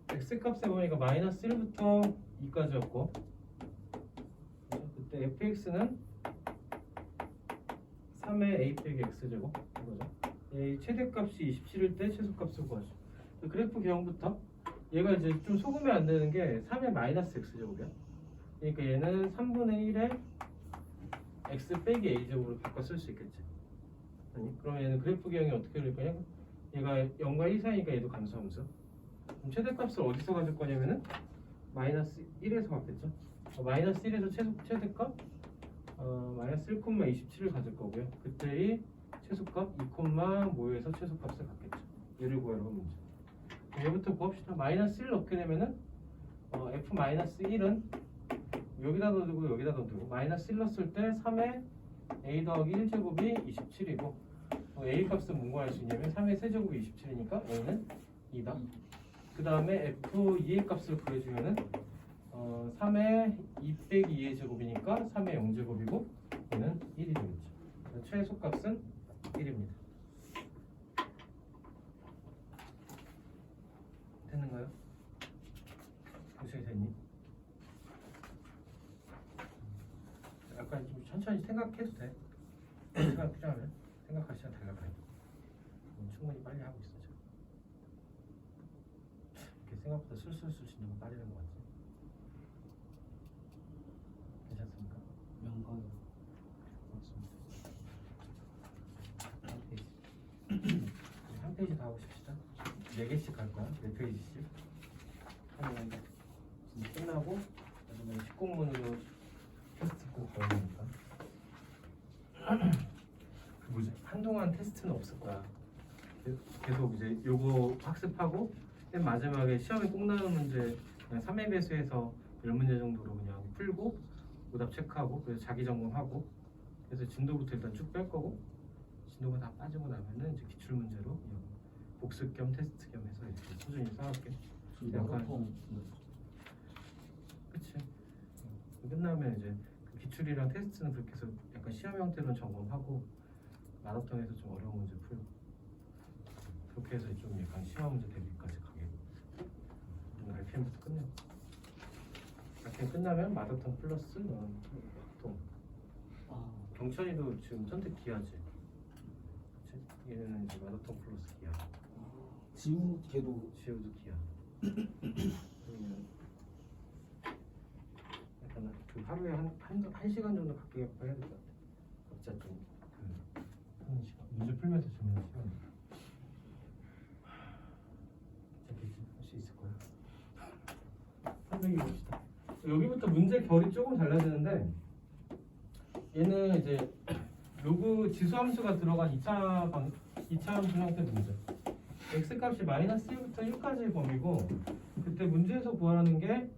x값에 보니까 마이너스 1부터 2까지였고, 그때 fx는 3의 a 빼기 x제곱 이거죠. 이 최대값이 27일 때 최소값을 구하죠. 그래프 개형부터 얘가 이제 좀 소금이 안 되는 게 3의 마이너스 x제곱이야. 그러니까 얘는 3분의 1의 x 빼기 a제곱으로 바꿔 쓸 수 있겠지. 아니, 그러면 얘는 그래프 개형이 어떻게 될 거냐? 얘가 0과 1 사이니까 얘도 감소함수. 그럼 최대값을 어디서 가질 거냐면은 마이너스 1에서 갖겠죠. 마이너스 1에서 최대값 마이너스 1,27을 가질 거고요. 그때의 최소값 2,5에서 최소값을 갖겠죠. 얘를 구하려고 문제. 얘부터 구합시다. 마이너스 1 넣게 되면은 f 마이너스 1은 여기다 넣어두고 여기다 넣어두고 마이너스 1 넣었을 때 3의 a 더하기 1제곱이 27이고 a 값은 뭔가 할 수 있냐면 3의 세제곱이 27이니까 a는 2다. 그 다음에 f2의 값을 구해주면은 3의 2 빼기 2의 제곱이니까 3의 0제곱이고 얘는 1이 되겠죠. 최소값은 1입니다. 됐는가요? 어떻게 됐니? 약간 좀 천천히 생각해도 돼. 시간 필요하면 생각할 시간 달라봐요. 충분히 빨리 하고 있어 지금. 이렇게 생각보다 술술술 진도가 빠지는 것 같지? 괜찮습니까? 명가요. 고맙습니다. 한 페이지 더 하고 싶시다. 4개씩 할 거야. 4페이지씩. 하면 끝나고 나중에 10공문으로 테스트 꼭 가야 되니까. 그 뭐지? 한동안 테스트는 없을 거야. 계속 이제 요거 학습하고 맨 마지막에 시험에 꼭 나오는 문제 그냥 3회 배수해서 10문제 정도로 그냥 풀고 오답 체크하고 그래서 자기 점검하고 그래서 진도부터 일단 쭉 뺄 거고 진도가 다 빠지고 나면은 이제 기출 문제로 복습 겸 테스트 겸 해서 이렇게 꾸준히 쌓을게. 보통 그치. 끝나면 이제 그 기출이랑 테스트는 그렇게 해서 약간 시험 형태로 점검하고 마라톤에서 좀 어려운 문제 풀고 그렇게 해서 좀 약간 시험 문제 대비까지 가게. RPM부터 끝내고 RPM 끝나면 마라톤 플러스 보통 아 경천이도 지금 선택 기아지. 그치? 얘는 이제 마더톤 플러스 기아. 지우 걔도 지우도 기아. 그러면 약간 그 하루에 한 시간 정도 갖게 해야 될 것 같아. 각자 좀그 하는 시간. 문제 풀면서 주는 시간. 괜찮겠지? 할 수 있을 거야. 설명해 봅시다. 여기부터 문제 결이 조금 달라지는데 얘는 이제 로그 지수함수가 들어간 2차 함수 형태 문제. x 값이 마이너스 1부터 1까지의 범위고 그때 문제에서 구하라는 게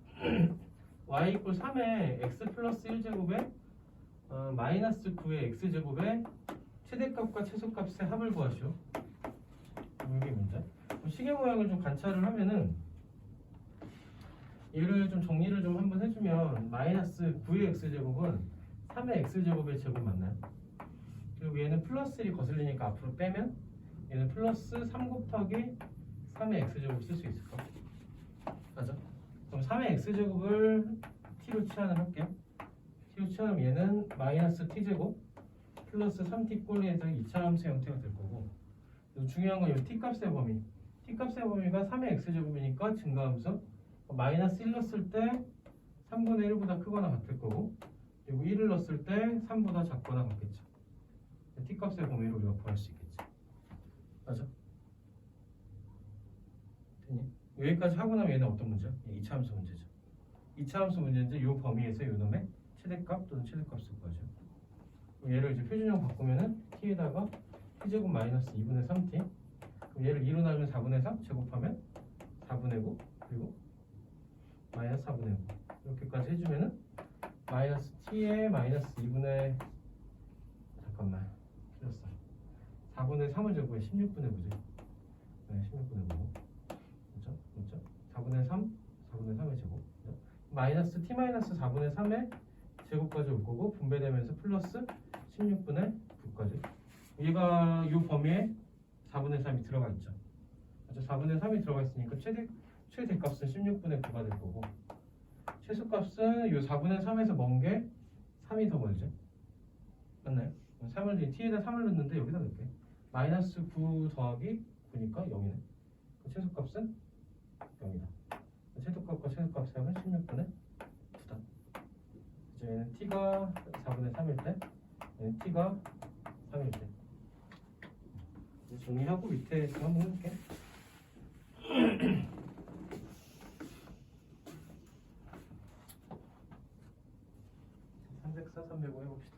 y 이퀄 3에 x 플러스 1제곱에 마이너스 9의 x제곱에 최대값과 최소값의 합을 구하시오. 이게 문제. 시계 모양을 좀 관찰을 하면은 얘를 좀 정리를 좀 한번 해주면 마이너스 9의 x제곱은 3의 x제곱의 제곱 맞나요? 그리고 얘는 플러스 1이 거슬리니까 앞으로 빼면 얘는 플러스 3 곱하기 3의 x제곱 쓸 수 있을까? 맞아? 그럼 3의 x제곱을 t로 치환을 할게요. t로 치환하면 얘는 마이너스 t제곱 플러스 3t 꼴에서 2차 함수 형태가 될 거고 중요한 건 이 t값의 범위 t값의 범위가 3의 x제곱이니까 증가함수 마이너스 1 넣었을 때 3분의 1보다 크거나 같을 거고 그리고 1을 넣었을 때 3보다 작거나 같겠죠. t값의 범위를 우리가 구할 수 있겠지. 맞아? 됐니? 여기까지 하고 나면 얘는 어떤 문제야? 2차 함수 문제죠. 2차 함수 문제인데 이 범위에서 이 놈의 최대값 또는 최대값을 구하죠. 얘를 이제 표준형 바꾸면은 t에다가 t제곱 마이너스 2분의 3t 그럼 얘를 2로 나누면 4분의 3 제곱하면 4분의 9 그리고 마이너스 4분의 5 이렇게까지 해주면은 마이너스 t에 마이너스 2분의 잠깐만 틀렸어 4분의 3을 제곱해 16분의 9지 네 16분의 9 그렇죠? 그렇죠? 4분의 3 4분의 3의 제곱 그렇죠? 마이너스 t 마이너스 4분의 3의 제곱까지 올 거고 분배되면서 플러스 16분의 9까지 얘가 이 범위에 4분의 3이 들어가 있죠. 그렇죠? 4분의 3이 들어가 있으니까 최대값은 16분의 9가 될 거고 최소값은 이 4분의 3에서 먼 게 3이 더 멀죠. 맞나요? 3을 t에다 3을 넣는데 여기다 넣을게. 마이너스 9 더하기 9니까 0이네. 최소값은 0이다. 최소값과 최소값의 합은 16분의 9다. 이제 얘는 t가 4분의 3일 때 얘는 t가 3일 때 정리하고 밑에 좀 한번 해볼게. 304, 305 해봅시다.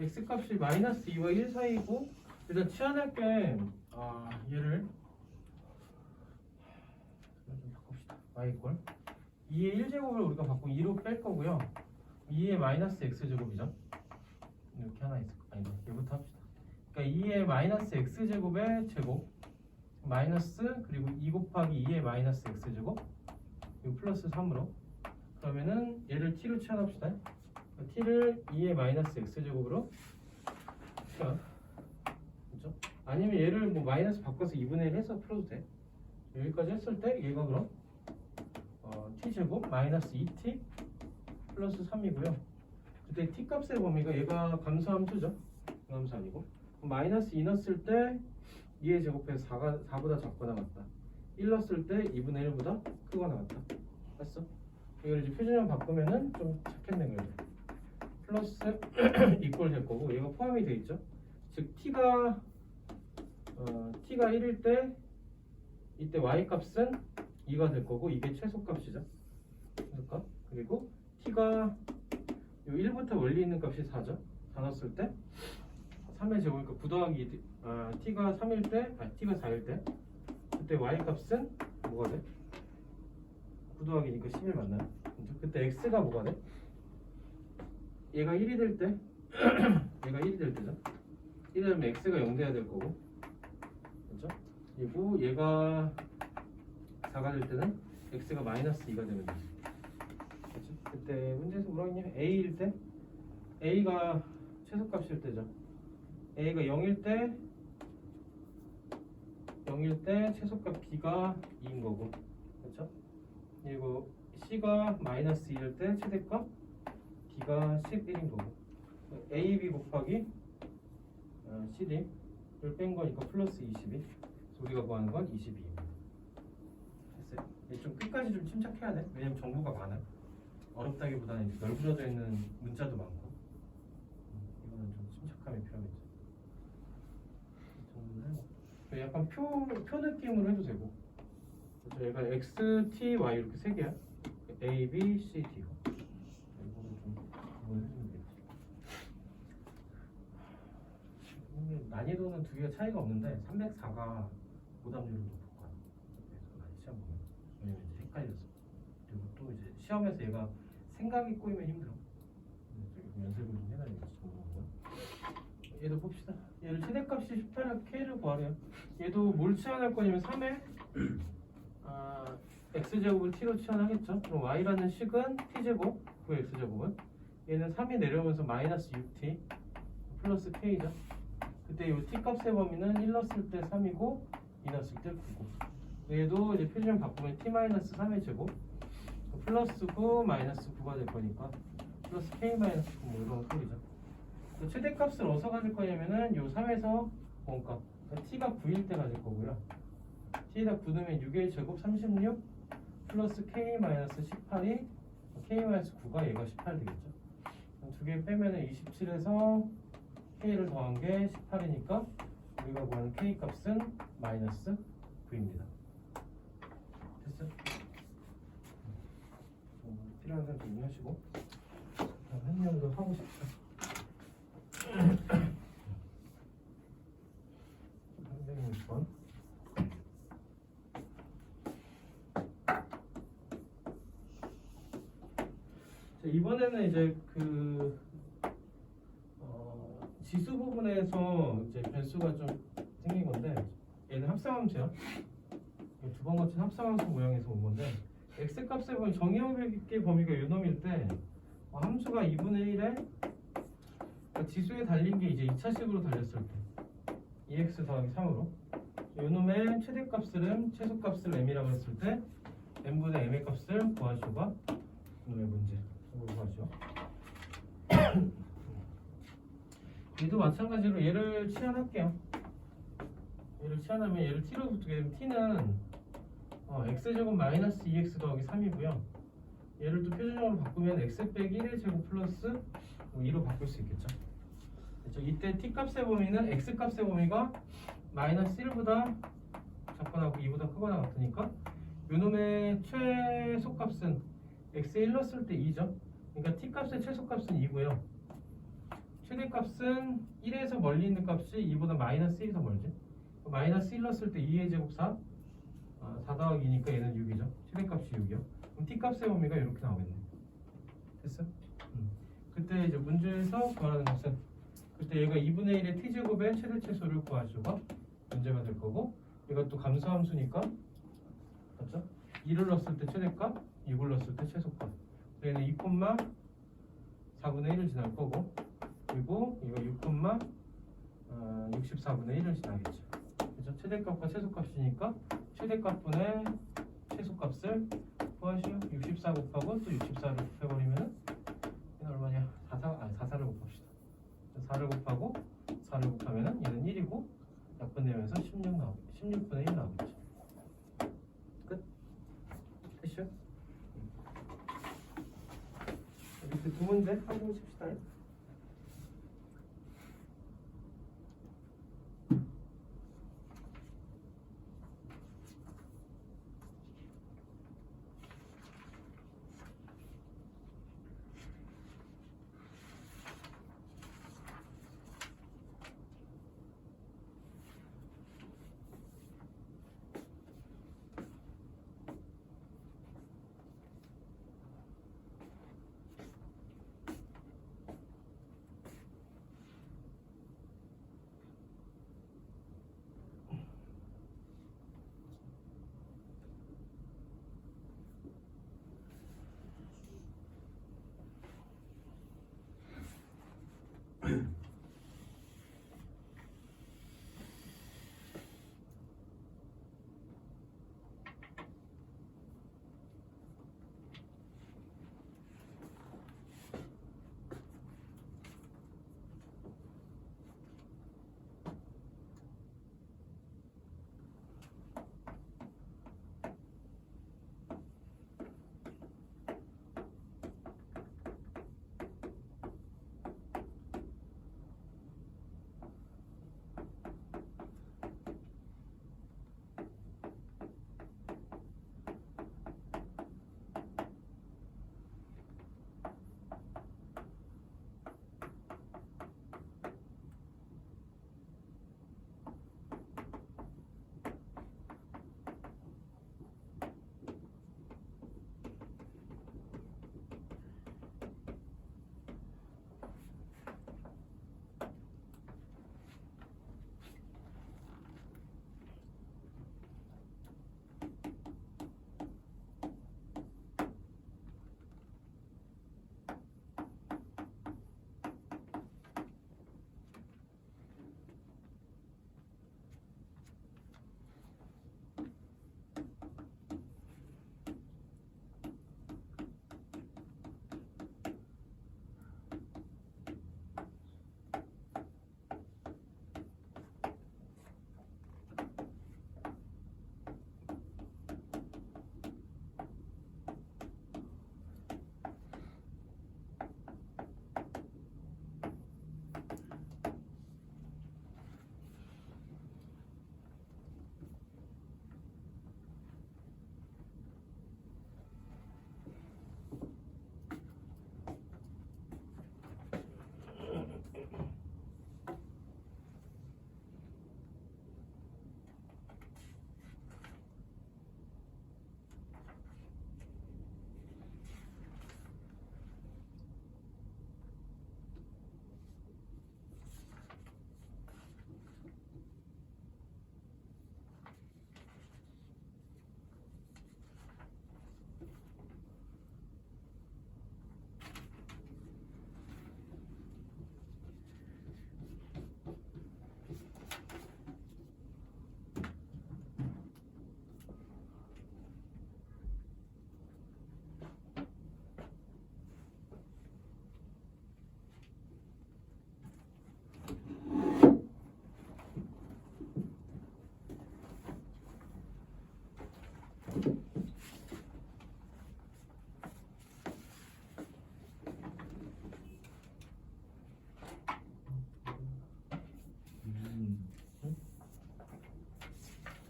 x 값이 마이너스 2와 1 사이고 일단 치환할 게 얘를 좀 바꿉시다. y 이퀄 2의 1제곱을 우리가 바꾸고 2로 뺄 거고요. 2의 마이너스 x제곱이죠. 이렇게 하나 있을 거 아니다. 얘부터 합시다. 그러니까 2의 마이너스 x제곱의 제곱 마이너스 그리고 2 곱하기 2의 마이너스 x제곱 이거 플러스 3으로 그러면은 얘를 t로 치환합시다. t를 2의 마이너스 x제곱으로 치환 그렇죠? 아니면 얘를 뭐 마이너스 바꿔서 2분의 1 해서 풀어도 돼. 여기까지 했을 때 얘가 그럼 t제곱 마이너스 2t 플러스 3이고요. 그때 t 값의 범위가 얘가 감소함수죠. 감소 아니고 마이너스 2 넣었을 때 2의 제곱해서 4보다 작거나 같다. 1 넣었을 때 2분의 1보다 크거나 같다. 됐어? 이걸 이제 표준형 바꾸면은 좀 착했네 그래도. 플러스 이퀄 될 거고 얘가 포함이 돼 있죠. 즉 t가 1일 때 이때 y 값은 2가 될 거고 이게 최소값이죠. 최소값. 그리고 t가 요 1부터 멀리 있는 값이 4죠. 4 넣었을 때 3의 제곱이니까 9 더하기 2, t가 3일 때, t가 4일 때 그때 y 값은 뭐가 돼? 9 더하기니까 11 맞나요? 그때 x가 뭐가 돼? 얘가 1이 될 때 얘가 1이 될 때죠. 1이 되면 x가 0 돼야 될 거고 그렇죠? 그리고 얘가 4가 될 때는 x가 마이너스 2가 되는 거지. 그렇죠? 그때 문제에서 뭐라고 했냐면 a일 때 a가 최소값일 때죠. a가 0일 때 최소값 b가 2인 거고 그렇죠? 그리고 c가 마이너스 2일 때 최대값 b가 11인 거고 a, b 곱하기 cd를 뺀 거니까 플러스 22 그래서 우리가 구하는 건 22입니다. 됐어요? 좀 끝까지 좀 침착해야 돼. 왜냐면 정보가 많아. 어렵다기보다는 이제 널브러져 있는 문자도 많고 이거는 좀 침착함이 필요하겠죠. 약간 표 느낌으로 해도 되고 그렇죠? 얘가 x, t, y 이렇게 세 개야. a, b, c, d 이거는 좀 구분을 해주면 되겠지. 난이도는 두 개가 차이가 없는데 304가 오답률은 높을 거야. 그래서 많이 시험 보면 왜냐면 이제 헷갈려서 그리고 또 이제 시험에서 얘가 생각이 꼬이면 힘들어. 연습을 좀 해놔야겠지. 얘도 봅시다. 얘를 최대값이 18에 k를 구하래요. 얘도 뭘 치환할 거냐면 3에 x제곱을 t로 치환하겠죠. 그럼 y라는 식은 t제곱 그 x제곱은 얘는 3이 내려오면서 마이너스 6t 플러스 k죠. 그때 이 t 값의 범위는 1 넣었을 때 3이고 2 넣었을 때 9고 얘도 이제 표준형 바꾸면 t 마이너스 3의 제곱 플러스 9 마이너스 9가 될 거니까 플러스 k 마이너스 9 뭐 이런 소리죠. 최대값을 어디서 가질 거냐면은 요 3에서 원값 t가 9일 때 가질 거고요. t에다 9 넣으면 6의 제곱 36 플러스 k 마이너스 18이 k 마이너스 9가 얘가 18 되겠죠. 두 개 빼면은 27에서 k를 더한 게 18이니까 우리가 구하는 k 값은 마이너스 9입니다. 됐어? 필요한 사람 정리하시고 한 명도 하고 싶다. 선생님 6번 이번에는 이제 지수 부분에서 이제 변수가 좀 생긴 건데 얘는 합성함수야. 두 번 거친 합성함수 모양에서 온 건데 x 값의 범위 정의역의 범위가 요놈일 때 함수가 2분의 1에 지수에 달린 게 이제 2차식으로 달렸을 때 2x 더하기 3으로 요놈의 최대값을 최소값을 m이라고 했을 때 m분의 m의 값을 구하시오가 오늘의 문제 이걸 구하시오. 얘도 마찬가지로 얘를 치환할게요. 얘를 치환하면 얘를 t로 붙게 되면 t는 x제곱 마이너스 2x 더하기 3이고요 얘를 또 표준형으로 바꾸면 x 빼기 1의 제곱 플러스 2로 바꿀 수 있겠죠. 그렇죠? 이때 t 값의 범위는 x 값의 범위가 마이너스 1보다 작거나 2보다 크거나 같으니까 요놈의 최소값은 x 1 넣었을 때 2죠. 그러니까 t 값의 최소값은 2고요 최대값은 1에서 멀리 있는 값이 2보다 마이너스 1이 더 멀지. 마이너스 1 넣었을 때 2의 제곱 4, 4 더하기 2니까 얘는 6이죠. 최대값이 6이요. 그럼 t값의 범위가 이렇게 나오겠네. 됐어? 그때 이제 문제에서 구하는 것은 그때 얘가 2분의 1의 t제곱의 최대 최소를 구하시가 문제가 될 거고, 얘가 또 감소함수니까 맞죠? 2를 넣었을 때 최대값, 6을 넣었을 때 최소값. 얘는 2,4분의 1을 지날 거고, 그리고 이거 6,64분의 1을 지나겠죠. 그죠? 최대값과 최소값이니까 최대값분의 최소값을 구하시오. 64 곱하고 또 64를 곱해버리면은 얘는 얼마냐? 44를 곱합시다. 4를 곱하고 4를 곱하면은 얘는 1이고 약분되면서 16분의 1 나오겠죠. 끝. 됐죠? 밑에 두 문제 한번 칩시다.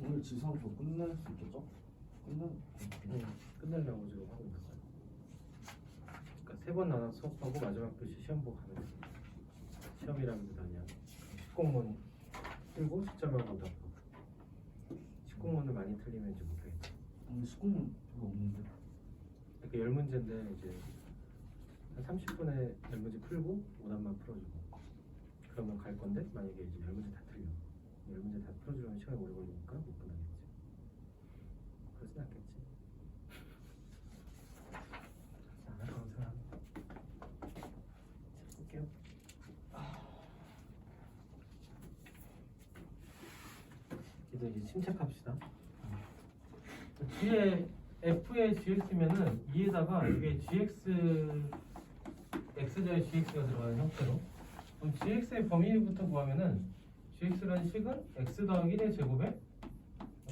오늘 지상수 끝낼 수 있겠죠? 끝내려고 지금 하고 있어요. 그러니까 3번 나눠 수업하고 마지막 글씨 시험 보고 가면 돼요. 시험이라기보다 그냥 10공문 풀고 숫자만 보다 보고 10공문을 많이 틀리면 이제 못하겠지. 오늘 수공은 별로 없는데. 이렇게 10문제인데 이제 한 30분에 10문제 풀고 오답만 풀어주고 그러면 갈 건데 만약에 이제 10문제 다 틀려 10문제 다 풀어주려면 시간이 오래 걸리니까 못 끝나겠지. 그러진 않겠지. 자, 다음 사람 볼게요. 이제 침착합시다. 뒤에 F의 GX면은 2에다가 이게 GX X자의 GX가 들어가는 형태로 그럼 GX의 범위부터 구하면은 GX라는 식은 X 더하기 1의 제곱에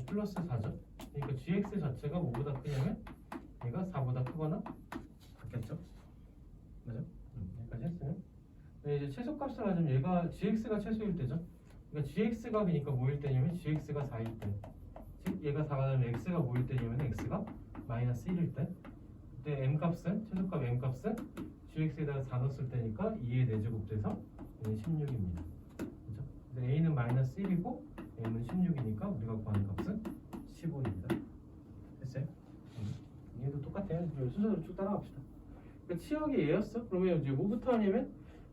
플러스 4죠. 그러니까 GX 자체가 뭐보다 크냐면 얘가 4보다 크거나 같겠죠. 맞아? 여기까지 했으면 이제 최소값을 하자면 얘가 GX가 최소일 때죠. 그러니까 GX가 그러니까 뭐일 때냐면 GX가 4일 때 즉 얘가 4가 되면 X가 뭐일 때냐면 X가 마이너스 1일 때 그때 M값은 최소값 M값은 GX에다가 4 넣었을 때니까 2의 4제곱 돼서 얘는 16입니다. 그죠? 근데 A는 마이너스 1이고 M은 16이니까 우리가 구하는 값은 15입니다. 됐어요? 얘도 똑같아요. 순서대로 쭉 따라갑시다. 그러니까 치역이 얘였어. 그러면 이제 뭐부터 하냐면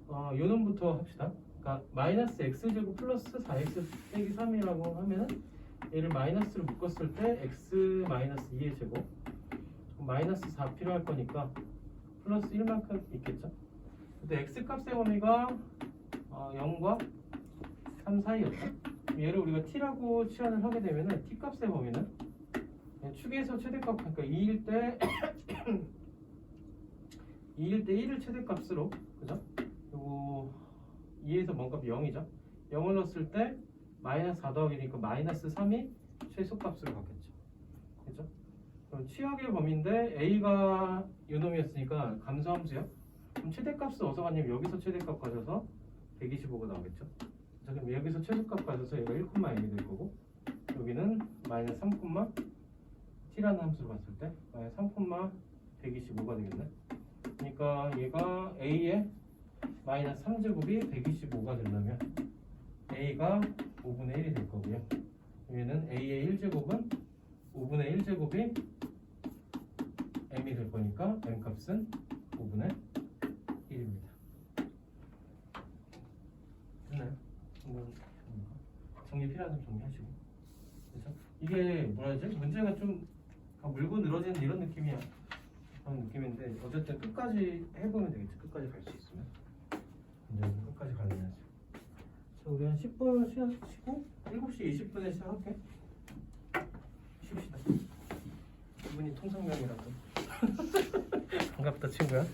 요 놈부터 합시다. 그러니까 마이너스 x제곱 플러스 4x 빼기 3이라고 하면은 얘를 마이너스로 묶었을 때 x 마이너스 2의 제곱 마이너스 4 필요할 거니까 플러스 1만큼 있겠죠. 근데 x 값의 범위가 0과 3 사이였죠. 얘를 우리가 t라고 치환을 하게 되면은 t 값의 범위는 축에서 최대값 그러니까 2일 때 2일 때 1을 최대값으로 그죠? 그리고 2에서 뭔 값이 0이죠. 0을 넣었을 때 마이너스 4 더하기니까 마이너스 3이 최소값으로 갖겠죠. 그죠? 그럼 취역의 범위인데 A가 요놈이었으니까 감소함수요. 그럼 최대값은 어디서 갔냐면 여기서 최대값 가져서 125가 나오겠죠. 자, 그럼 여기서 최소값 가져서 얘가 1,1이 될 거고 여기는 마이너스 3, t라는 함수로 봤을 때 마이너스 3,125가 되겠네. 그러니까 얘가 A의 마이너스 3제곱이 125가 되려면 A가 5분의 1이 될 거고요. 얘는 A의 1제곱은 5분의 1제곱이 M이 될 거니까 M 값은 5분의 1입니다. 됐나요? 한번 정리 필요하면 정리하시고. 그렇죠? 이게 뭐라 하지? 문제가 좀 물고 늘어지는 이런 느낌이야. 그런 느낌인데 어쨌든 끝까지 해보면 되겠지. 끝까지 갈 수 있으면. 문제는 끝까지 가능하지. 자, 우리 한 10분 쉬고 7시 20분에 시작할게. 쉽시다. 이분이 통상명이라서. 반갑다 친구야.